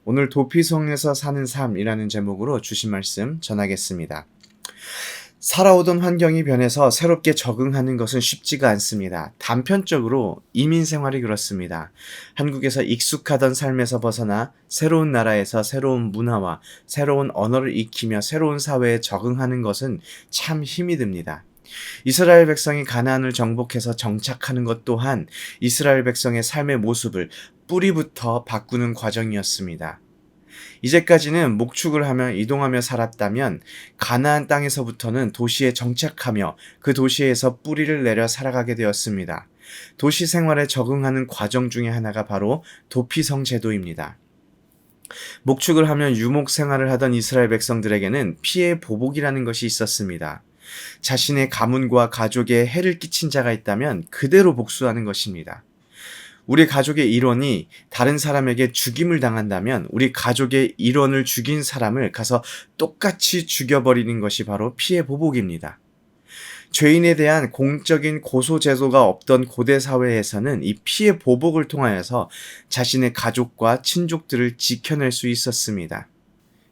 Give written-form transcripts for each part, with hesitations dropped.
오늘 도피성에서 사는 삶이라는 제목으로 주신 말씀 전하겠습니다. 살아오던 환경이 변해서 새롭게 적응하는 것은 쉽지가 않습니다. 단편적으로 이민 생활이 그렇습니다. 한국에서 익숙하던 삶에서 벗어나 새로운 나라에서 새로운 문화와 새로운 언어를 익히며 새로운 사회에 적응하는 것은 참 힘이 듭니다. 이스라엘 백성이 가나안을 정복해서 정착하는 것 또한 이스라엘 백성의 삶의 모습을 뿌리부터 바꾸는 과정이었습니다. 이제까지는 목축을 하며 이동하며 살았다면 가나안 땅에서부터는 도시에 정착하며 그 도시에서 뿌리를 내려 살아가게 되었습니다. 도시 생활에 적응하는 과정 중에 하나가 바로 도피성 제도입니다. 목축을 하며 유목 생활을 하던 이스라엘 백성들에게는 피해 보복이라는 것이 있었습니다. 자신의 가문과 가족에 해를 끼친 자가 있다면 그대로 복수하는 것입니다. 우리 가족의 일원이 다른 사람에게 죽임을 당한다면 우리 가족의 일원을 죽인 사람을 가서 똑같이 죽여버리는 것이 바로 피해 보복입니다. 죄인에 대한 공적인 고소 제도가 없던 고대 사회에서는 이 피해 보복을 통하여서 자신의 가족과 친족들을 지켜낼 수 있었습니다.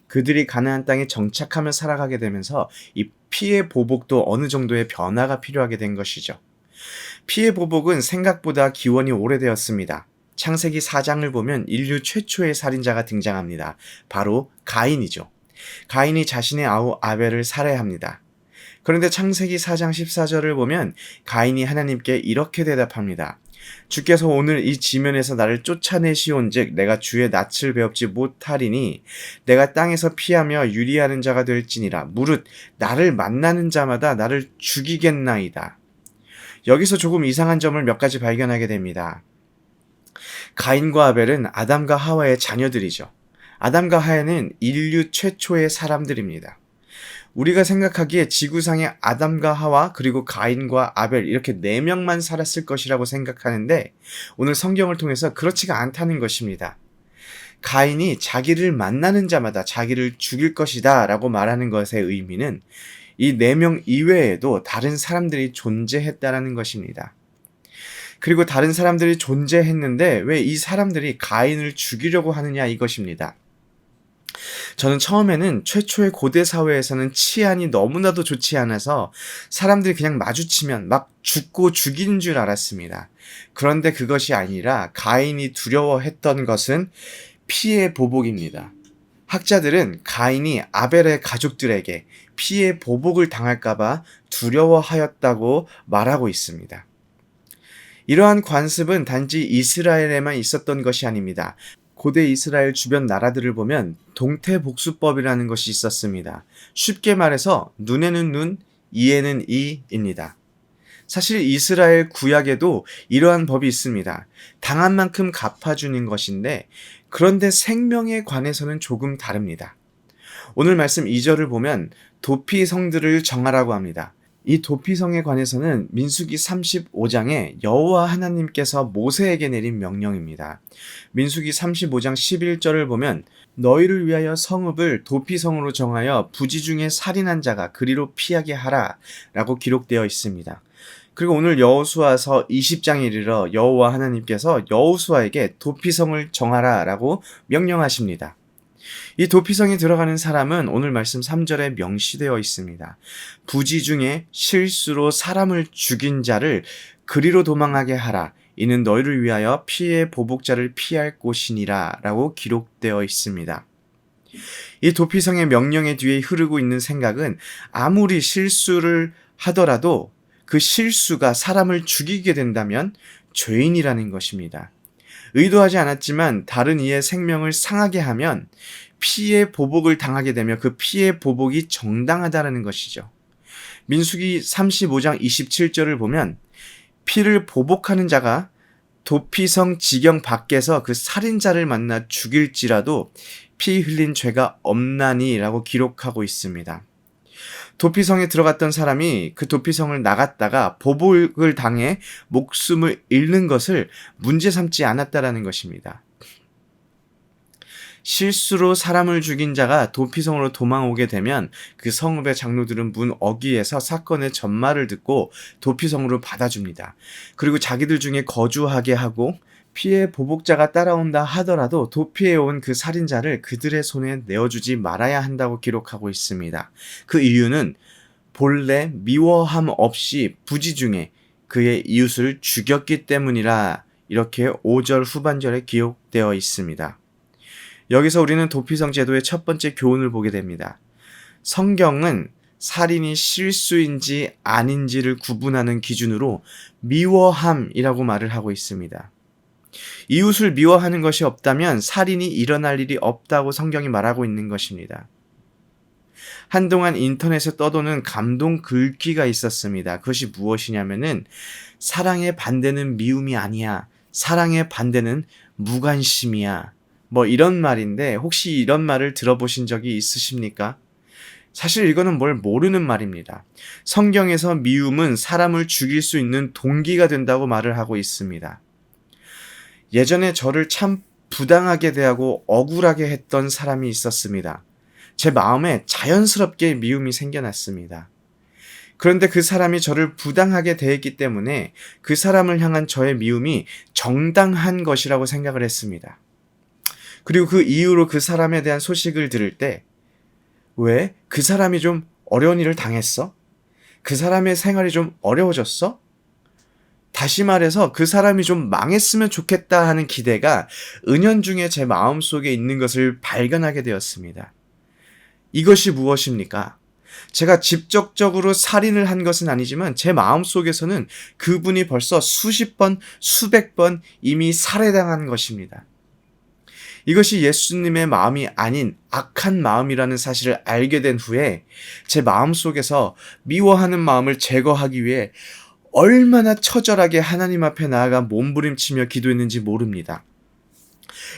그들이 가나안 땅에 정착하며 살아가게 되면서 이 피해 보복도 어느 정도의 변화가 필요하게 된 것이죠. 피해 보복은 생각보다 기원이 오래되었습니다. 창세기 4장을 보면 인류 최초의 살인자가 등장합니다. 바로 가인이죠. 가인이 자신의 아우 아벨을 살해합니다. 그런데 창세기 4장 14절을 보면 가인이 하나님께 이렇게 대답합니다. 주께서 오늘 이 지면에서 나를 쫓아내시온즉 내가 주의 낯을 배웁지 못하리니 내가 땅에서 피하며 유리하는 자가 될지니라. 무릇 나를 만나는 자마다 나를 죽이겠나이다. 여기서 조금 이상한 점을 몇 가지 발견하게 됩니다. 가인과 아벨은 아담과 하와의 자녀들이죠. 아담과 하와는 인류 최초의 사람들입니다. 우리가 생각하기에 지구상에 아담과 하와 그리고 가인과 아벨 이렇게 4명만 살았을 것이라고 생각하는데 오늘 성경을 통해서 그렇지가 않다는 것입니다. 가인이 자기를 만나는 자마다 자기를 죽일 것이다 라고 말하는 것의 의미는 이 4명 이외에도 다른 사람들이 존재했다라는 것입니다. 그리고 다른 사람들이 존재했는데 왜 이 사람들이 가인을 죽이려고 하느냐 이것입니다. 저는 처음에는 최초의 고대 사회에서는 치안이 너무나도 좋지 않아서 사람들이 그냥 마주치면 막 죽고 죽이는 줄 알았습니다. 그런데 그것이 아니라 가인이 두려워했던 것은 피해 보복입니다. 학자들은 가인이 아벨의 가족들에게 피해 보복을 당할까봐 두려워하였다고 말하고 있습니다. 이러한 관습은 단지 이스라엘에만 있었던 것이 아닙니다. 고대 이스라엘 주변 나라들을 보면 동태복수법이라는 것이 있었습니다. 쉽게 말해서 눈에는 눈, 이에는 이입니다. 사실 이스라엘 구약에도 이러한 법이 있습니다. 당한 만큼 갚아주는 것인데 그런데 생명에 관해서는 조금 다릅니다. 오늘 말씀 2절을 보면 도피성들을 정하라고 합니다. 이 도피성에 관해서는 민수기 35장에 여호와 하나님께서 모세에게 내린 명령입니다. 민수기 35장 11절을 보면 너희를 위하여 성읍을 도피성으로 정하여 부지 중에 살인한 자가 그리로 피하게 하라 라고 기록되어 있습니다. 그리고 오늘 여호수아서 20장에 이르러 여호와 하나님께서 여호수아에게 도피성을 정하라 라고 명령하십니다. 이 도피성에 들어가는 사람은 오늘 말씀 3절에 명시되어 있습니다. 부지 중에 실수로 사람을 죽인 자를 그리로 도망하게 하라. 이는 너희를 위하여 피해 보복자를 피할 곳이니라 라고 기록되어 있습니다. 이 도피성의 명령의 뒤에 흐르고 있는 생각은 아무리 실수를 하더라도 그 실수가 사람을 죽이게 된다면 죄인이라는 것입니다. 의도하지 않았지만 다른 이의 생명을 상하게 하면 피해 보복을 당하게 되며 그 피해 보복이 정당하다는 것이죠. 민수기 35장 27절을 보면 피를 보복하는 자가 도피성 지경 밖에서 그 살인자를 만나 죽일지라도 피 흘린 죄가 없나니 라고 기록하고 있습니다. 도피성에 들어갔던 사람이 그 도피성을 나갔다가 보복을 당해 목숨을 잃는 것을 문제 삼지 않았다라는 것입니다. 실수로 사람을 죽인 자가 도피성으로 도망오게 되면 그 성읍의 장로들은 문 어귀에서 사건의 전말을 듣고 도피성으로 받아줍니다. 그리고 자기들 중에 거주하게 하고 피해 보복자가 따라온다 하더라도 도피해온 그 살인자를 그들의 손에 내어주지 말아야 한다고 기록하고 있습니다. 그 이유는 본래 미워함 없이 부지중에 그의 이웃을 죽였기 때문이라 이렇게 5절 후반절에 기록되어 있습니다. 여기서 우리는 도피성 제도의 첫 번째 교훈을 보게 됩니다. 성경은 살인이 실수인지 아닌지를 구분하는 기준으로 미워함이라고 말을 하고 있습니다. 이웃을 미워하는 것이 없다면 살인이 일어날 일이 없다고 성경이 말하고 있는 것입니다. 한동안 인터넷에 떠도는 감동 글귀가 있었습니다. 그것이 무엇이냐면은 사랑의 반대는 미움이 아니야. 사랑의 반대는 무관심이야. 뭐 이런 말인데 혹시 이런 말을 들어보신 적이 있으십니까? 사실 이거는 뭘 모르는 말입니다. 성경에서 미움은 사람을 죽일 수 있는 동기가 된다고 말을 하고 있습니다. 예전에 저를 참 부당하게 대하고 억울하게 했던 사람이 있었습니다. 제 마음에 자연스럽게 미움이 생겨났습니다. 그런데 그 사람이 저를 부당하게 대했기 때문에 그 사람을 향한 저의 미움이 정당한 것이라고 생각을 했습니다. 그리고 그 이후로 그 사람에 대한 소식을 들을 때 왜? 그 사람이 좀 어려운 일을 당했어? 그 사람의 생활이 좀 어려워졌어? 다시 말해서 그 사람이 좀 망했으면 좋겠다 하는 기대가 은연중에 제 마음속에 있는 것을 발견하게 되었습니다. 이것이 무엇입니까? 제가 직접적으로 살인을 한 것은 아니지만 제 마음속에서는 그분이 벌써 수십 번, 수백 번 이미 살해당한 것입니다. 이것이 예수님의 마음이 아닌 악한 마음이라는 사실을 알게 된 후에 제 마음속에서 미워하는 마음을 제거하기 위해 얼마나 처절하게 하나님 앞에 나아가 몸부림치며 기도했는지 모릅니다.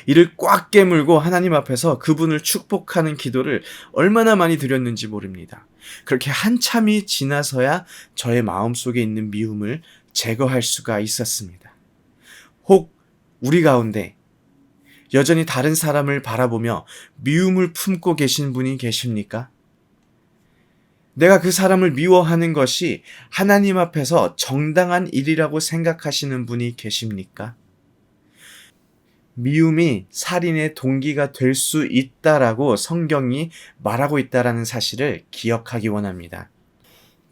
이를 꽉 깨물고 하나님 앞에서 그분을 축복하는 기도를 얼마나 많이 드렸는지 모릅니다. 그렇게 한참이 지나서야 저의 마음속에 있는 미움을 제거할 수가 있었습니다. 혹 우리 가운데 여전히 다른 사람을 바라보며 미움을 품고 계신 분이 계십니까? 내가 그 사람을 미워하는 것이 하나님 앞에서 정당한 일이라고 생각하시는 분이 계십니까? 미움이 살인의 동기가 될 수 있다라고 성경이 말하고 있다라는 사실을 기억하기 원합니다.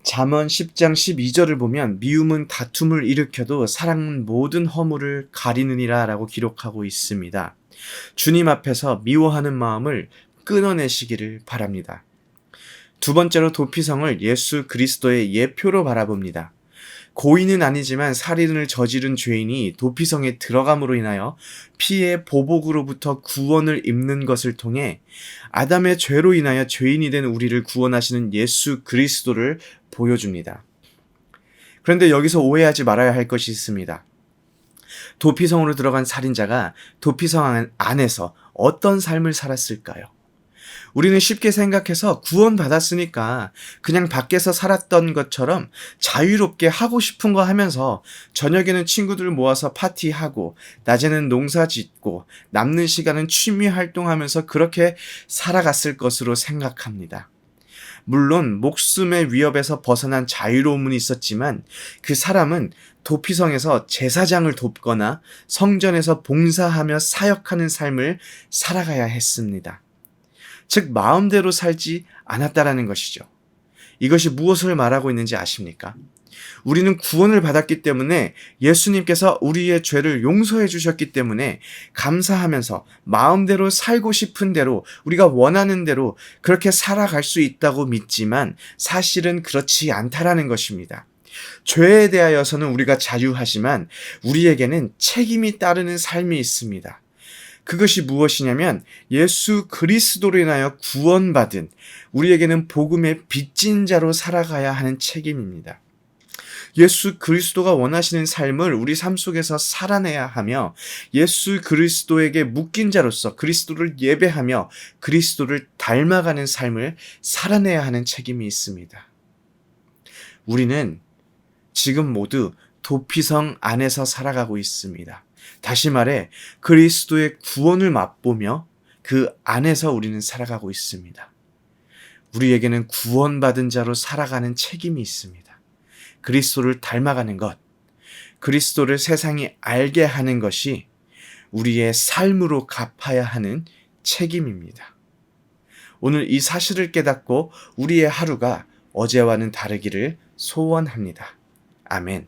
잠언 10장 12절을 보면 미움은 다툼을 일으켜도 사랑은 모든 허물을 가리느니라 라고 기록하고 있습니다. 주님 앞에서 미워하는 마음을 끊어내시기를 바랍니다. 두 번째로 도피성을 예수 그리스도의 예표로 바라봅니다. 고의는 아니지만 살인을 저지른 죄인이 도피성에 들어감으로 인하여 피해 보복으로부터 구원을 입는 것을 통해 아담의 죄로 인하여 죄인이 된 우리를 구원하시는 예수 그리스도를 보여줍니다. 그런데 여기서 오해하지 말아야 할 것이 있습니다. 도피성으로 들어간 살인자가 도피성 안에서 어떤 삶을 살았을까요? 우리는 쉽게 생각해서 구원받았으니까 그냥 밖에서 살았던 것처럼 자유롭게 하고 싶은 거 하면서 저녁에는 친구들 모아서 파티하고 낮에는 농사 짓고 남는 시간은 취미 활동하면서 그렇게 살아갔을 것으로 생각합니다. 물론 목숨의 위협에서 벗어난 자유로움은 있었지만 그 사람은 도피성에서 제사장을 돕거나 성전에서 봉사하며 사역하는 삶을 살아가야 했습니다. 즉 마음대로 살지 않았다라는 것이죠. 이것이 무엇을 말하고 있는지 아십니까? 우리는 구원을 받았기 때문에 예수님께서 우리의 죄를 용서해 주셨기 때문에 감사하면서 마음대로 살고 싶은 대로 우리가 원하는 대로 그렇게 살아갈 수 있다고 믿지만 사실은 그렇지 않다라는 것입니다. 죄에 대하여서는 우리가 자유하지만 우리에게는 책임이 따르는 삶이 있습니다. 그것이 무엇이냐면 예수 그리스도로 인하여 구원받은 우리에게는 복음의 빚진 자로 살아가야 하는 책임입니다. 예수 그리스도가 원하시는 삶을 우리 삶 속에서 살아내야 하며 예수 그리스도에게 묶인 자로서 그리스도를 예배하며 그리스도를 닮아가는 삶을 살아내야 하는 책임이 있습니다. 우리는 지금 모두 도피성 안에서 살아가고 있습니다. 다시 말해 그리스도의 구원을 맛보며 그 안에서 우리는 살아가고 있습니다. 우리에게는 구원받은 자로 살아가는 책임이 있습니다. 그리스도를 닮아가는 것, 그리스도를 세상이 알게 하는 것이 우리의 삶으로 갚아야 하는 책임입니다. 오늘 이 사실을 깨닫고 우리의 하루가 어제와는 다르기를 소원합니다. 아멘.